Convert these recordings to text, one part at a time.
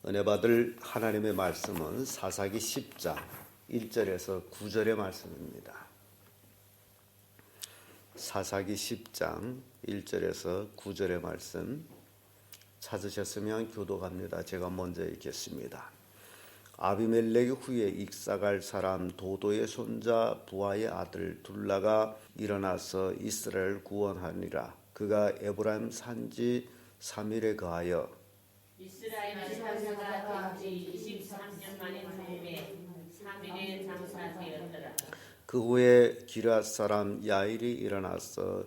은혜 받을 하나님의 말씀은 사사기 10장 1절에서 9절의 말씀입니다. 사사기 10장 1절에서 9절의 말씀 찾으셨으면 교독합니다. 제가 먼저 읽겠습니다. 아비멜렉 후에 익사갈 사람 도도의 손자 부하의 아들 둘라가 일어나서 이스라엘을 구원하니라. 그가 에브라임 산지 3일에 거하여 이스라엘 장사가 된 지 23년 만인 후에 3일에 장사되었더라. 그 후에 기럇 사람 야일이 일어나서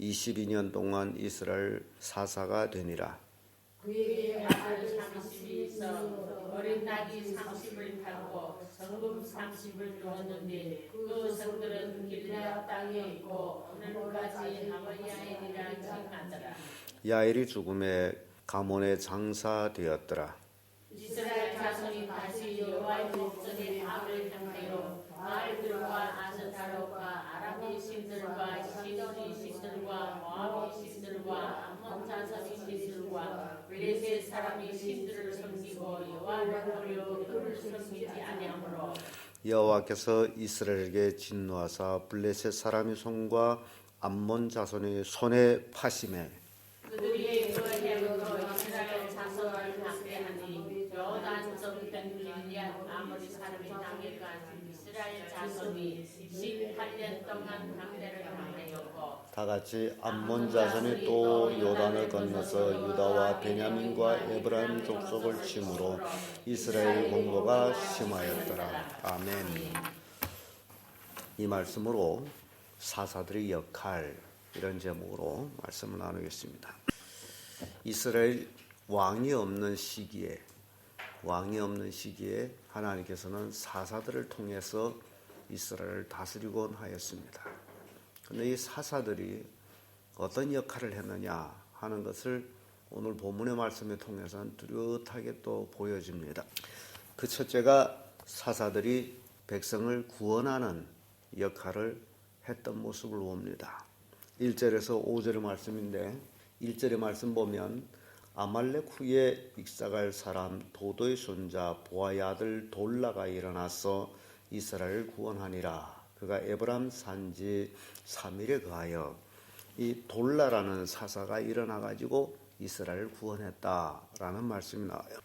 22년 동안 이스라엘 사사가 되니라. 그에게 아들 30이 있어 어린 낙이 30을 타고 성금 30을 주었는데 그 성들은 길앗 땅에 있고 오늘까지 하모야일이라 칭하더라. 야일이 죽음에 가몬에 장사되었더라. 이스라엘 자손이 다시 여호와의 목전에 악을 향하여 바알들과 아스타롯과 아람의 신들과 시돈의 신들과 모압의 신들과 암몬 자손의 신들과 블레셋 사람의 신들을 섬기고 여호와를 버려 그를 섬기지 아니하므로 여호와께서 이스라엘에게 진노하사 블레셋 사람의 손과 암몬 자손의 손에 파심에 그들이 그에게로부터 이스라엘 자손을 학대하니 요단 정편 길앗 아모리 사람의 땅에 간 이스라엘 자손이 18년 동안 학대를 당하였고 다 같이 암몬 자손이 또 요단을 건너서 유다와 베냐민과 에브라임 족속을 침으로 이스라엘 공고가 심하였더라. 아멘. 이 말씀으로 사사들의 역할 이런 제목으로 말씀을 나누겠습니다. 이스라엘 왕이 없는 시기에 하나님께서는 사사들을 통해서 이스라엘을 다스리곤 하였습니다. 그런데 이 사사들이 어떤 역할을 했느냐 하는 것을 오늘 본문의 말씀을 통해서는 뚜렷하게 또 보여집니다. 그 첫째가 사사들이 백성을 구원하는 역할을 했던 모습을 봅니다. 1절에서 5절의 말씀인데 1절의 말씀 보면 아말렉 후에 익사갈 사람 도도의 손자 보아의 아들 돌라가 일어나서 이스라엘을 구원하니라. 그가 에브라임 산지 3일에 거하여 이 돌라라는 사사가 일어나가지고 이스라엘을 구원했다라는 말씀이 나와요.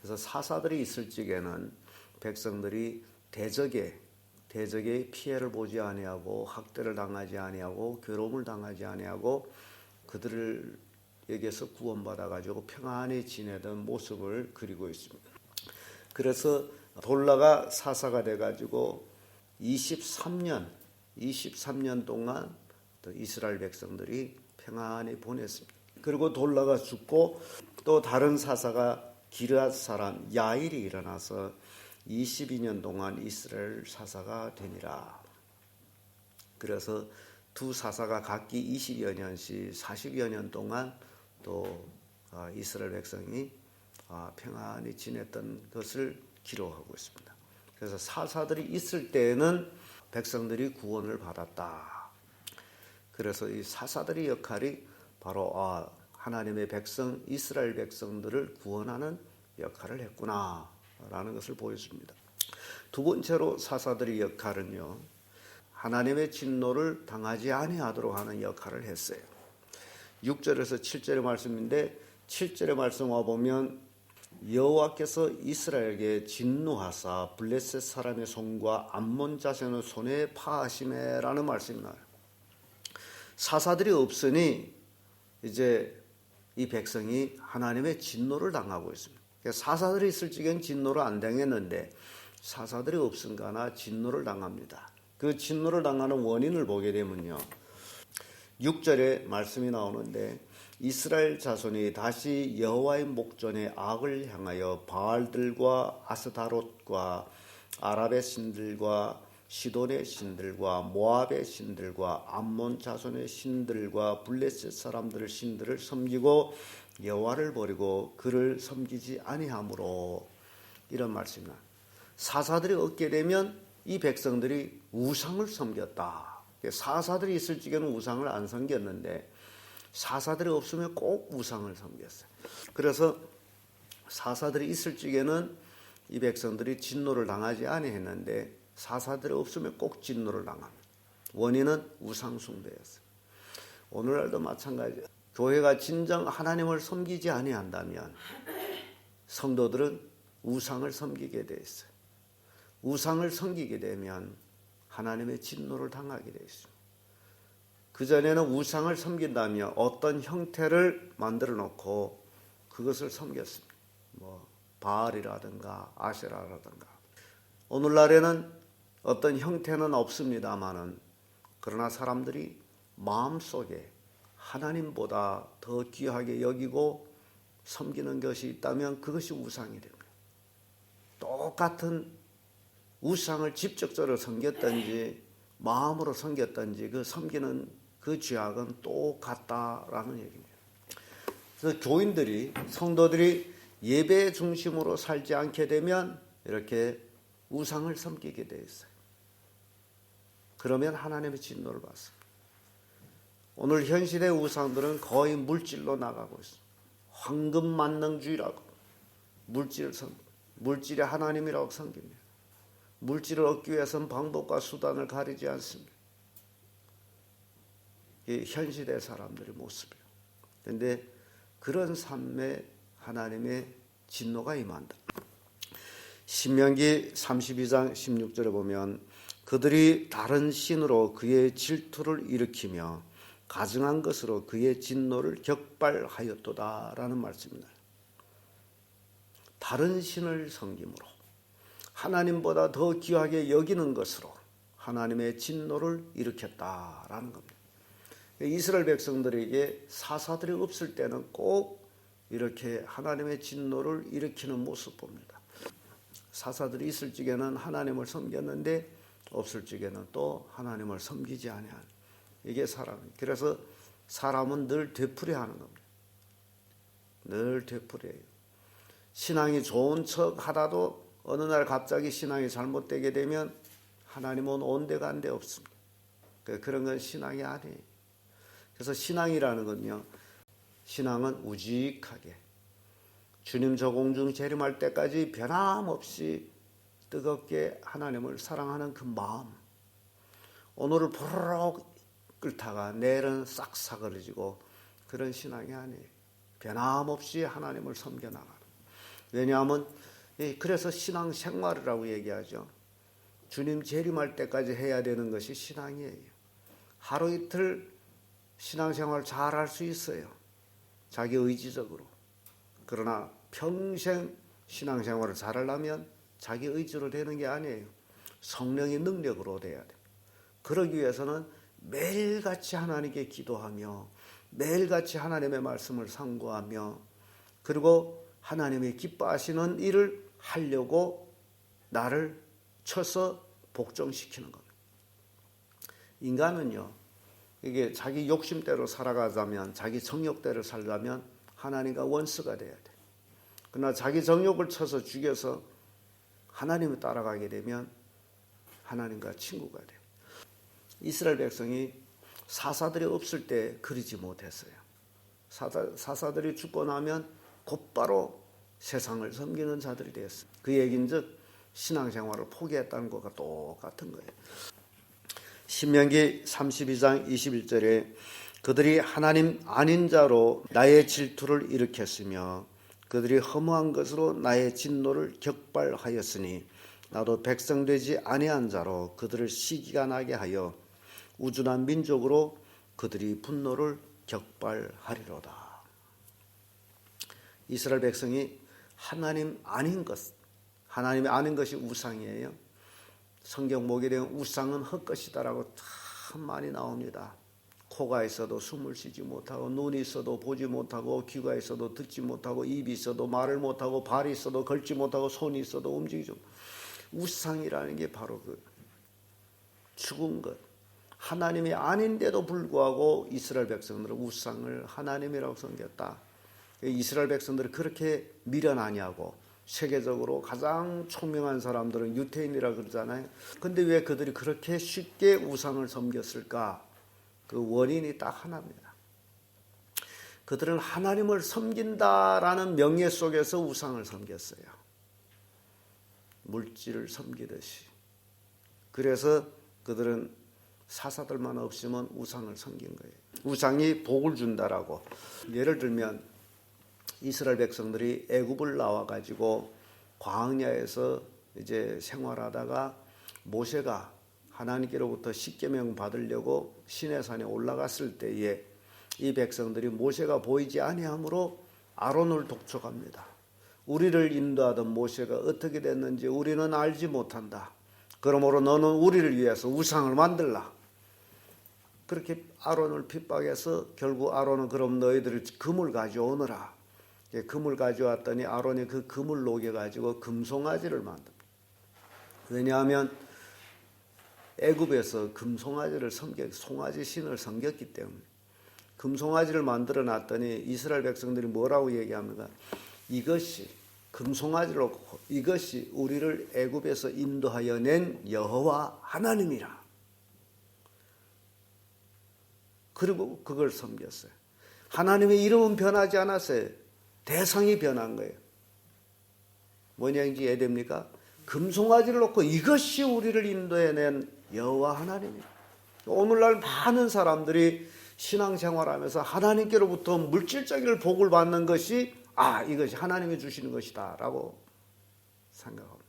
그래서 사사들이 있을 적에는 백성들이 대적의 피해를 보지 아니하고 학대를 당하지 아니하고 괴로움을 당하지 아니하고 그들에게서 구원받아가지고 평안히 지내던 모습을 그리고 있습니다. 그래서 돌라가 사사가 돼가지고 23년 동안 이스라엘 백성들이 평안히 보냈습니다. 그리고 돌라가 죽고 또 다른 사사가 기럇 사람 야일이 일어나서 22년 동안 이스라엘 사사가 되니라. 그래서 두 사사가 각기 20여 년씩 40여 년 동안 또 이스라엘 백성이 평안히 지냈던 것을 기록하고 있습니다. 그래서 사사들이 있을 때에는 백성들이 구원을 받았다. 그래서 이 사사들의 역할이 바로 하나님의 백성 이스라엘 백성들을 구원하는 역할을 했구나 라는 것을 보여줍니다. 두 번째로 사사들의 역할은요, 하나님의 진노를 당하지 아니하도록 하는 역할을 했어요. 6절에서 7절의 말씀인데 7절의 말씀 와보면 여호와께서 이스라엘에게 진노하사 블레셋 사람의 손과 암몬 자손의 손에 파하심에라는 말씀이 나와요. 사사들이 없으니 이제 이 백성이 하나님의 진노를 당하고 있습니다. 사사들이 있을 적엔 진노를 안 당했는데 사사들이 없은가나 진노를 당합니다. 그 진노를 당하는 원인을 보게 되면요, 6절에 말씀이 나오는데 이스라엘 자손이 다시 여호와의 목전에 악을 향하여 바알들과 아스타롯과 아랍의 신들과 시돈의 신들과 모압의 신들과 암몬 자손의 신들과 블레셋 사람들의 신들을 섬기고 여호와를 버리고 그를 섬기지 아니하므로, 이런 말씀이나 사사들이 얻게 되면 이 백성들이 우상을 섬겼다. 사사들이 있을 적에는 우상을 안 섬겼는데 사사들이 없으면 꼭 우상을 섬겼어요. 그래서 사사들이 있을 적에는 이 백성들이 진노를 당하지 아니했는데 사사들이 없으면 꼭 진노를 당합니다. 원인은 우상 숭배였어요. 오늘날도 마찬가지예요. 교회가 진정 하나님을 섬기지 아니한다면 성도들은 우상을 섬기게 돼 있어요. 우상을 섬기게 되면 하나님의 진노를 당하게 돼 있어요. 그전에는 우상을 섬긴다며 어떤 형태를 만들어 놓고 그것을 섬겼습니다. 바알이라든가 아세라라든가. 오늘날에는 어떤 형태는 없습니다마는 그러나 사람들이 마음속에 하나님보다 더 귀하게 여기고 섬기는 것이 있다면 그것이 우상이 됩니다. 똑같은 우상을 직접적으로 섬겼든지 마음으로 섬겼든지 그 섬기는 그 죄악은 똑같다라는 얘기입니다. 그래서 교인들이 성도들이 예배 중심으로 살지 않게 되면 이렇게 우상을 섬기게 돼 있어요. 그러면 하나님의 진노를 받습니다. 오늘 현 시대 우상들은 거의 물질로 나가고 있습니다. 황금 만능주의라고 물질이 하나님이라고 섬깁니다. 물질을 얻기 위해서는 방법과 수단을 가리지 않습니다. 이 현 시대 사람들의 모습이에요. 그런데 그런 삶에 하나님의 진노가 임한다. 신명기 32장 16절에 보면 그들이 다른 신으로 그의 질투를 일으키며 가증한 것으로 그의 진노를 격발하였도다라는 말씀입니다. 다른 신을 섬김으로 하나님보다 더 귀하게 여기는 것으로 하나님의 진노를 일으켰다라는 겁니다. 이스라엘 백성들에게 사사들이 없을 때는 꼭 이렇게 하나님의 진노를 일으키는 모습 봅니다. 사사들이 있을 적에는 하나님을 섬겼는데 없을 적에는 또 하나님을 섬기지 아니하는 이게 사람입니다. 그래서 사람은 늘 되풀이하는 겁니다. 늘 되풀이해요. 신앙이 좋은 척 하다도 어느 날 갑자기 신앙이 잘못되게 되면 하나님은 온데간데 없습니다. 그런 건 신앙이 아니에요. 그래서 신앙이라는 건요, 신앙은 우직하게 주님 저공중 재림할 때까지 변함없이 뜨겁게 하나님을 사랑하는 그 마음, 오늘을 보르륵 끓다가 내일은 싹 사그러지고 그런 신앙이 아니에요. 변함없이 하나님을 섬겨나가는. 왜냐하면 그래서 신앙생활이라고 얘기하죠. 주님 재림할 때까지 해야 되는 것이 신앙이에요. 하루 이틀 신앙생활 잘 할 수 있어요. 자기 의지적으로. 그러나 평생 신앙생활을 잘하려면 자기 의지로 되는 게 아니에요. 성령의 능력으로 돼야 돼요. 그러기 위해서는 매일같이 하나님께 기도하며 매일같이 하나님의 말씀을 상고하며 그리고 하나님이 기뻐하시는 일을 하려고 나를 쳐서 복종시키는 겁니다. 인간은요, 이게 자기 욕심대로 살아가자면, 자기 정욕대로 살자면 하나님과 원수가 돼야 돼. 그러나 자기 정욕을 쳐서 죽여서 하나님을 따라가게 되면 하나님과 친구가 돼요. 이스라엘 백성이 사사들이 없을 때 그러지 못했어요. 사사들이 죽고 나면 곧바로 세상을 섬기는 자들이 되었어요. 그 얘기인즉 신앙생활을 포기했다는 것과 똑같은 거예요. 신명기 32장 21절에 그들이 하나님 아닌 자로 나의 질투를 일으켰으며 그들이 허무한 것으로 나의 진노를 격발하였으니 나도 백성 되지 아니한 자로 그들을 시기가 나게 하여 우둔한 민족으로 그들이 분노를 격발하리로다. 이스라엘 백성이 하나님 아닌 것, 하나님이 아닌 것이 우상이에요. 성경 보게 되면 우상은 헛것이다라고 참 많이 나옵니다. 코가 있어도 숨을 쉬지 못하고, 눈이 있어도 보지 못하고, 귀가 있어도 듣지 못하고, 입이 있어도 말을 못하고, 발이 있어도 걸지 못하고, 손이 있어도 움직이지 못하고. 우상이라는 게 바로 그 죽은 것. 하나님이 아닌데도 불구하고 이스라엘 백성들은 우상을 하나님이라고 섬겼다. 이스라엘 백성들이 그렇게 미련하냐고. 세계적으로 가장 총명한 사람들은 유태인이라 그러잖아요. 근데 왜 그들이 그렇게 쉽게 우상을 섬겼을까? 그 원인이 딱 하나입니다. 그들은 하나님을 섬긴다라는 명예 속에서 우상을 섬겼어요. 물질을 섬기듯이. 그래서 그들은 사사들만 없으면 우상을 섬긴 거예요. 우상이 복을 준다라고. 예를 들면 이스라엘 백성들이 애굽을 나와 가지고 광야에서 이제 생활하다가 모세가 하나님께로부터 십계명 받으려고 시내산에 올라갔을 때에 이 백성들이 모세가 보이지 아니하므로 아론을 독촉합니다. 우리를 인도하던 모세가 어떻게 됐는지 우리는 알지 못한다. 그러므로 너는 우리를 위해서 우상을 만들라. 그렇게 아론을 핍박해서 결국 아론은 그럼 너희들 금을 가져오너라. 금을 가져왔더니 아론이 그 금을 녹여가지고 금송아지를 만듭니다. 왜냐하면 애굽에서 금송아지를 송아지 신을 섬겼기 때문에 금송아지를 만들어 놨더니 이스라엘 백성들이 뭐라고 얘기합니까? 이것이 금송아지를 놓고 이것이 우리를 애굽에서 인도하여 낸 여호와 하나님이라. 그리고 그걸 섬겼어요. 하나님의 이름은 변하지 않았어요. 대상이 변한 거예요. 뭐냐 이제 이해됩니까? 금송아지를 놓고 이것이 우리를 인도해낸 여호와 하나님이다. 오늘날 많은 사람들이 신앙생활하면서 하나님께로부터 물질적인 복을 받는 것이 이것이 하나님이 주시는 것이다 라고 생각합니다.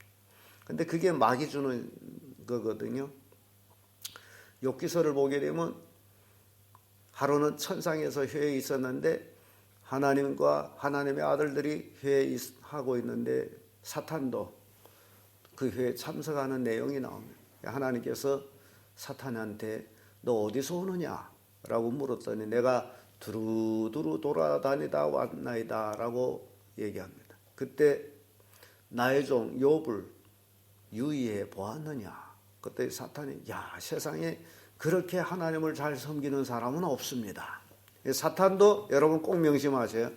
근데 그게 마귀 주는 거거든요. 욥기서를 보게 되면 하루는 천상에서 회에 있었는데 하나님과 하나님의 아들들이 회의하고 있는데 사탄도 그 회에 참석하는 내용이 나옵니다. 하나님께서 사탄한테 너 어디서 오느냐? 라고 물었더니 내가 두루두루 돌아다니다 왔나이다 라고 얘기합니다. 그때 나의 종 욥을 유의해 보았느냐? 그때 사탄이 세상에 그렇게 하나님을 잘 섬기는 사람은 없습니다. 사탄도 여러분 꼭 명심하세요.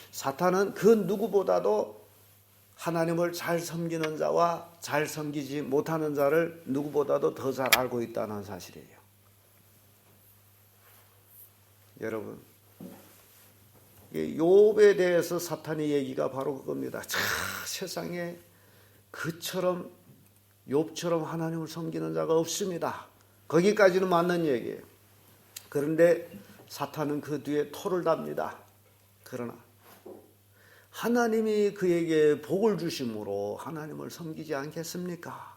사탄은 그 누구보다도 하나님을 잘 섬기는 자와 잘 섬기지 못하는 자를 누구보다도 더 잘 알고 있다는 사실이에요. 여러분, 욥에 대해서 사탄의 얘기가 바로 그겁니다. 세상에 그처럼 욥처럼 하나님을 섬기는 자가 없습니다. 거기까지는 맞는 얘기예요. 그런데 사탄은 그 뒤에 토를 답니다. 그러나 하나님이 그에게 복을 주심으로 하나님을 섬기지 않겠습니까?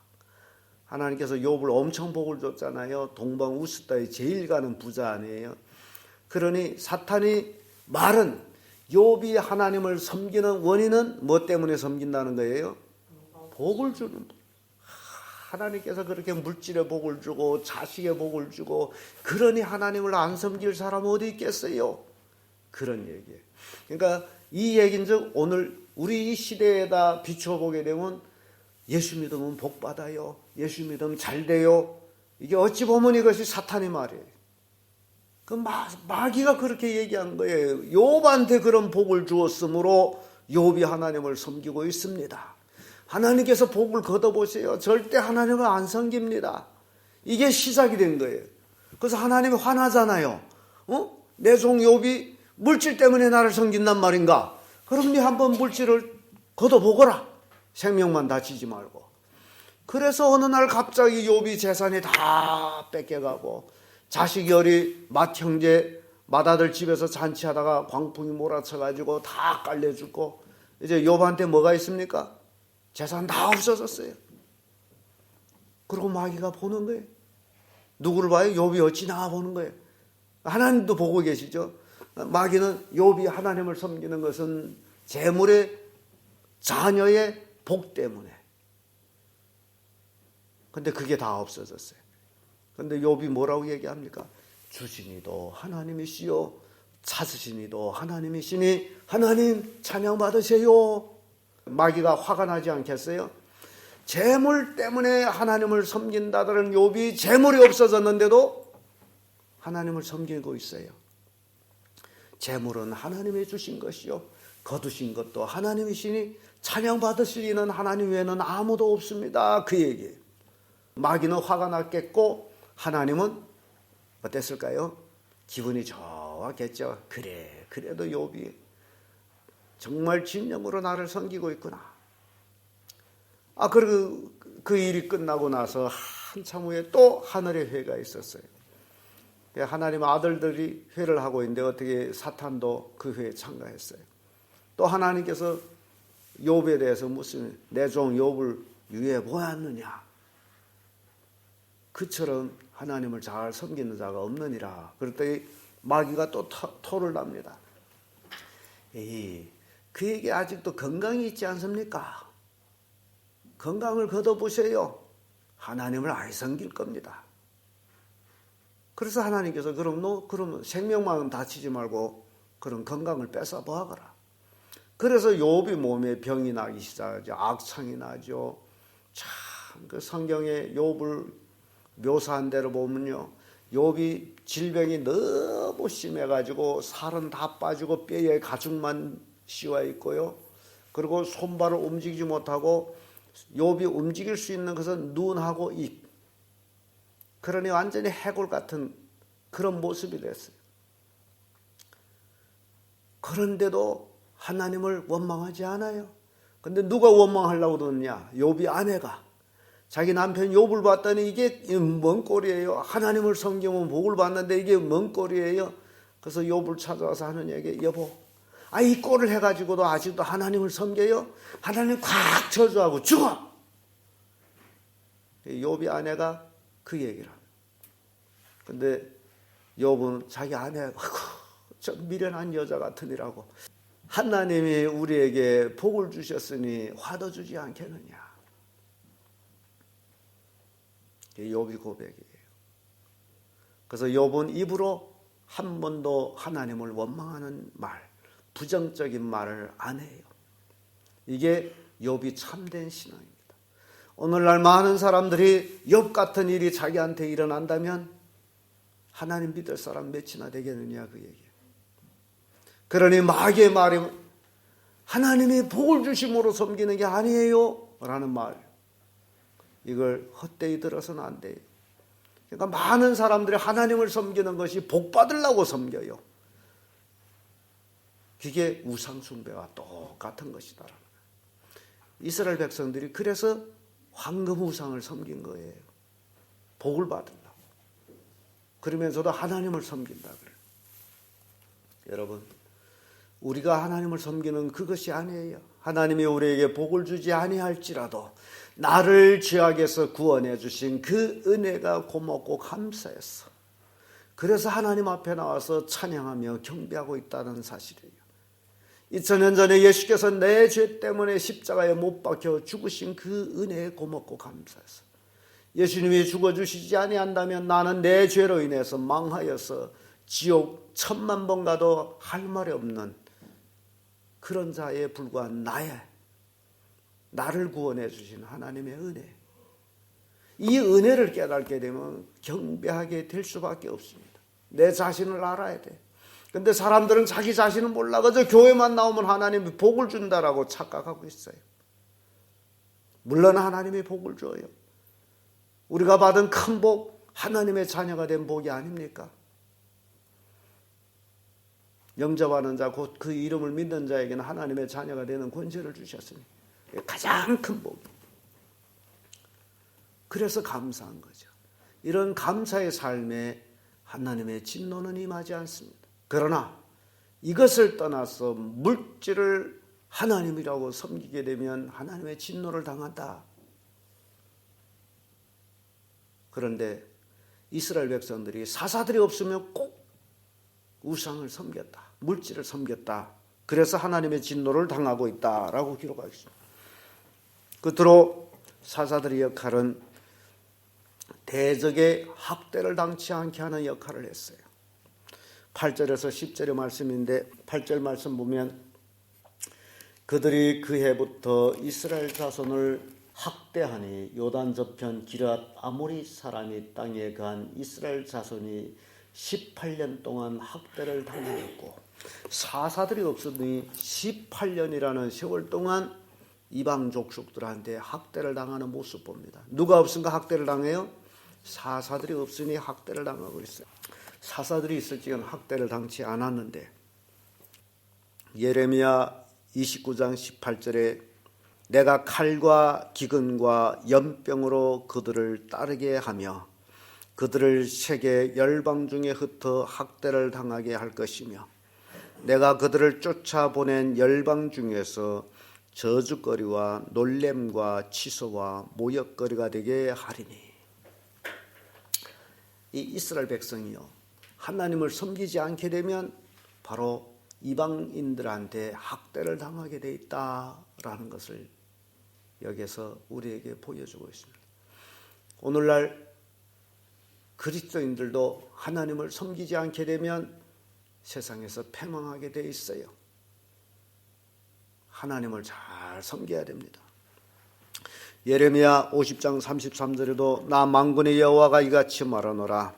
하나님께서 욥을 엄청 복을 줬잖아요. 동방 우스다의 제일 가는 부자 아니에요. 그러니 사탄이 말은 욥이 하나님을 섬기는 원인은 뭐 때문에 섬긴다는 거예요? 복을 주는 하나님께서 그렇게 물질의 복을 주고 자식의 복을 주고 그러니 하나님을 안 섬길 사람은 어디 있겠어요? 그런 얘기예요. 그러니까 이 얘기인즉 오늘 우리 이 시대에다 비춰보게 되면 예수 믿으면 복 받아요. 예수 믿으면 잘 돼요. 이게 어찌 보면 이것이 사탄의 말이에요. 그 마귀가 그렇게 얘기한 거예요. 욥한테 그런 복을 주었으므로 욥이 하나님을 섬기고 있습니다. 하나님께서 복을 걷어보세요. 절대 하나님을 안 섬깁니다. 이게 시작이 된 거예요. 그래서 하나님이 화나잖아요. 내 종 욥이 물질 때문에 나를 섬긴단 말인가? 그럼 네 한번 물질을 걷어보거라. 생명만 다치지 말고. 그래서 어느 날 갑자기 욥이 재산이 다 뺏겨가고 자식 열이 맏형제 맏아들 집에서 잔치하다가 광풍이 몰아쳐가지고 다 깔려 죽고 이제 욥한테 뭐가 있습니까? 재산 다 없어졌어요. 그리고 마귀가 보는 거예요. 누구를 봐요? 욥이 어찌나 보는 거예요. 하나님도 보고 계시죠. 마귀는 욥이 하나님을 섬기는 것은 재물의 자녀의 복 때문에. 근데 그게 다 없어졌어요. 근데 욥이 뭐라고 얘기합니까? 주시니도 하나님이시요 찾으시니도 하나님이시니 하나님 찬양 받으세요. 마귀가 화가 나지 않겠어요? 재물 때문에 하나님을 섬긴다더니 욥이 재물이 없어졌는데도 하나님을 섬기고 있어요. 재물은 하나님이 주신 것이요 거두신 것도 하나님이시니 찬양 받으시리는 하나님 외에는 아무도 없습니다. 그 얘기예요. 마귀는 화가 났겠고 하나님은 어땠을까요? 기분이 좋아 좋았겠죠. 그래도 욥이 정말 진정으로 나를 섬기고 있구나. 그리고 그 일이 끝나고 나서 한참 후에 또 하늘의 회가 있었어요. 하나님 아들들이 회를 하고 있는데 어떻게 사탄도 그 회에 참가했어요. 또 하나님께서 욥에 대해서 무슨 내 종 욥을 유해 보았느냐. 그처럼 하나님을 잘 섬기는 자가 없느니라. 그랬더니 마귀가 또 토를 납니다. 그에게 아직도 건강이 있지 않습니까? 건강을 걷어보세요. 하나님을 아예 섬길 겁니다. 그래서 하나님께서 그러면 생명만 다치지 말고 그런 건강을 뺏어 보아거라. 그래서 욥이 몸에 병이 나기 시작하죠. 악창이 나죠. 참 그 성경에 욥을 묘사한 대로 보면요, 욥이 질병이 너무 심해가지고 살은 다 빠지고 뼈에 가죽만 씌워 있고요. 그리고 손발을 움직이지 못하고 욥이 움직일 수 있는 것은 눈하고 입. 그러니 완전히 해골 같은 그런 모습이 됐어요. 그런데도 하나님을 원망하지 않아요. 근데 누가 원망하려고 그러느냐? 욥이 아내가 자기 남편 욥을 봤더니 이게 뭔 꼴이에요? 하나님을 섬기면 복을 받는데 이게 뭔 꼴이에요? 그래서 욥을 찾아와서 하는 얘기, 여보, 이 꼴을 해가지고도 아직도 하나님을 섬겨요? 하나님 콱 저주하고 죽어! 욥이 아내가 그 얘기를 합니다. 근데 욥은 자기 아내가 저 미련한 여자 같으니라고, 하나님이 우리에게 복을 주셨으니 화도 주지 않겠느냐. 욥이 고백이에요. 그래서 욥은 입으로 한 번도 하나님을 원망하는 말, 부정적인 말을 안 해요. 이게 욥이 참된 신앙입니다. 오늘날 많은 사람들이 욥 같은 일이 자기한테 일어난다면 하나님 믿을 사람 몇이나 되겠느냐 그 얘기예요. 그러니 마귀의 말이 하나님이 복을 주심으로 섬기는 게 아니에요 라는 말, 이걸 헛되이 들어서는 안 돼요. 그러니까 많은 사람들이 하나님을 섬기는 것이 복 받으려고 섬겨요. 그게 우상 숭배와 똑같은 것이다. 이스라엘 백성들이 그래서 황금 우상을 섬긴 거예요. 복을 받으려고. 그러면서도 하나님을 섬긴다 그래요. 여러분, 우리가 하나님을 섬기는 그것이 아니에요. 하나님이 우리에게 복을 주지 아니할지라도 나를 죄악에서 구원해 주신 그 은혜가 고맙고 감사했어. 그래서 하나님 앞에 나와서 찬양하며 경배하고 있다는 사실이에요. 2000년 전에 예수께서 내 죄 때문에 십자가에 못 박혀 죽으신 그 은혜에 고맙고 감사했어. 예수님이 죽어주시지 아니한다면 나는 내 죄로 인해서 망하여서 지옥 1000만 번 가도 할 말이 없는 그런 자에 불과한 나를 구원해 주신 하나님의 은혜. 이 은혜를 깨닫게 되면 경배하게 될 수밖에 없습니다. 내 자신을 알아야 돼. 근데 사람들은 자기 자신을 몰라. 그저 교회만 나오면 하나님이 복을 준다라고 착각하고 있어요. 물론 하나님이 복을 줘요. 우리가 받은 큰 복, 하나님의 자녀가 된 복이 아닙니까? 영접하는 자, 곧 그 이름을 믿는 자에게는 하나님의 자녀가 되는 권세를 주셨으니 가장 큰 복이에요. 그래서 감사한 거죠. 이런 감사의 삶에 하나님의 진노는 임하지 않습니다. 그러나 이것을 떠나서 물질을 하나님이라고 섬기게 되면 하나님의 진노를 당한다. 그런데 이스라엘 백성들이 사사들이 없으면 꼭 우상을 섬겼다. 물질을 섬겼다. 그래서 하나님의 진노를 당하고 있다라고 기록하고 있습니다. 끝으로 사사들의 역할은 대적의 학대를 당치 않게 하는 역할을 했어요. 8절에서 10절의 말씀인데 8절 말씀 보면 그들이 그 해부터 이스라엘 자손을 학대하니 요단 저편 기럇 아모리 사람이 땅에 간 이스라엘 자손이 18년 동안 학대를 당하였고 사사들이 없으니 18년이라는 세월 동안 이방 족속들한테 학대를 당하는 모습 봅니다. 누가 없으니까 학대를 당해요? 사사들이 없으니 학대를 당하고 있어요. 사사들이 있을 적에는 학대를 당치 않았는데 예레미야 29장 18절에 내가 칼과 기근과 연병으로 그들을 따르게 하며 그들을 세계 열방 중에 흩어 학대를 당하게 할 것이며 내가 그들을 쫓아보낸 열방 중에서 저주거리와 놀램과 치소와 모욕거리가 되게 하리니. 이 이스라엘 백성이요, 하나님을 섬기지 않게 되면 바로 이방인들한테 학대를 당하게 돼 있다라는 것을 여기서 우리에게 보여주고 있습니다. 오늘날 그리스도인들도 하나님을 섬기지 않게 되면 세상에서 패망하게 돼 있어요. 하나님을 잘 섬겨야 됩니다. 예레미야 50장 33절에도 나 만군의 여호와가 이같이 말하노라.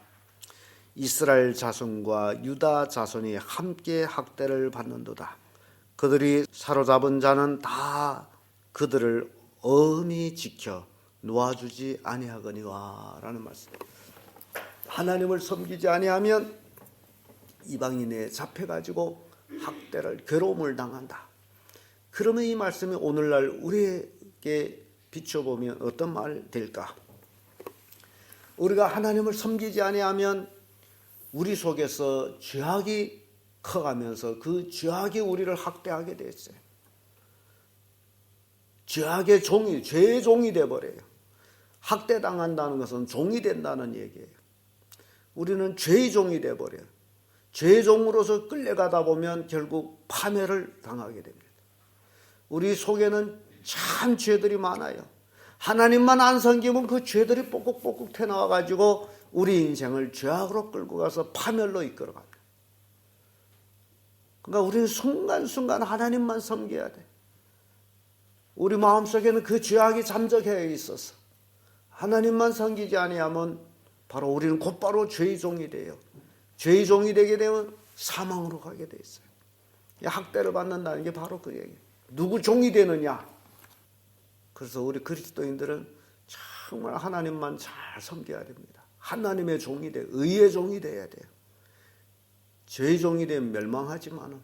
이스라엘 자손과 유다 자손이 함께 학대를 받는도다. 그들이 사로잡은 자는 다 그들을 엄히 지켜 놓아주지 아니하거니와 라는 말씀. 하나님을 섬기지 아니하면 이방인에 잡혀가지고 학대를 괴로움을 당한다. 그러면 이 말씀이 오늘날 우리에게 비춰보면 어떤 말 될까? 우리가 하나님을 섬기지 아니하면 우리 속에서 죄악이 커가면서 그 죄악이 우리를 학대하게 됐어요. 죄악의 종이, 죄의 종이 돼버려요. 학대당한다는 것은 종이 된다는 얘기예요. 우리는 죄의 종이 돼버려요. 죄의 종으로서 끌려가다 보면 결국 파멸을 당하게 됩니다. 우리 속에는 참 죄들이 많아요. 하나님만 안 섬기면 그 죄들이 뽁뽁뽁 튀어나와가지고 우리 인생을 죄악으로 끌고 가서 파멸로 이끌어갑니다. 그러니까 우리는 순간순간 하나님만 섬겨야 돼. 우리 마음속에는 그 죄악이 잠적해 있어서 하나님만 섬기지 아니하면 바로 우리는 곧바로 죄의 종이 돼요. 죄의 종이 되게 되면 사망으로 가게 돼 있어요. 학대를 받는다는 게 바로 그 얘기예요. 누구 종이 되느냐? 그래서 우리 그리스도인들은 정말 하나님만 잘 섬겨야 됩니다. 하나님의 종이 돼, 의의 종이 돼야 돼요. 죄의 종이 되면 멸망하지만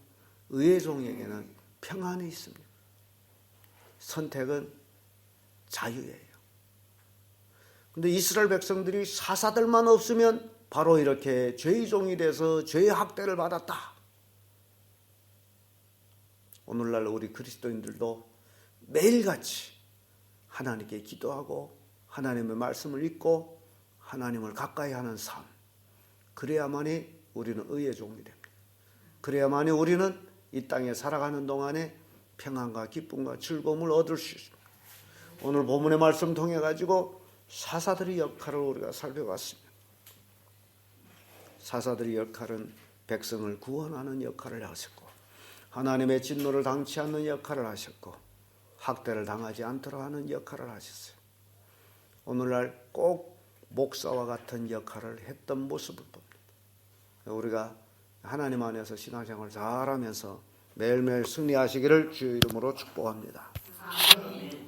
의의 종에게는 평안이 있습니다. 선택은 자유예요. 근데 이스라엘 백성들이 사사들만 없으면 바로 이렇게 죄의 종이 돼서 죄의 학대를 받았다. 오늘날 우리 그리스도인들도 매일같이 하나님께 기도하고 하나님의 말씀을 읽고 하나님을 가까이 하는 삶, 그래야만이 우리는 의의 종이 됩니다. 그래야만이 우리는 이 땅에 살아가는 동안에 평안과 기쁨과 즐거움을 얻을 수 있습니다. 오늘 본문의 말씀 통해 가지고 사사들의 역할을 우리가 살펴봤습니다. 사사들의 역할은 백성을 구원하는 역할을 하셨고 하나님의 진노를 당치 않는 역할을 하셨고 학대를 당하지 않도록 하는 역할을 하셨어요. 오늘날 꼭 목사와 같은 역할을 했던 모습을 봅니다. 우리가 하나님 안에서 신앙생활을 잘하면서 매일매일 승리하시기를 주의 이름으로 축복합니다. 아멘.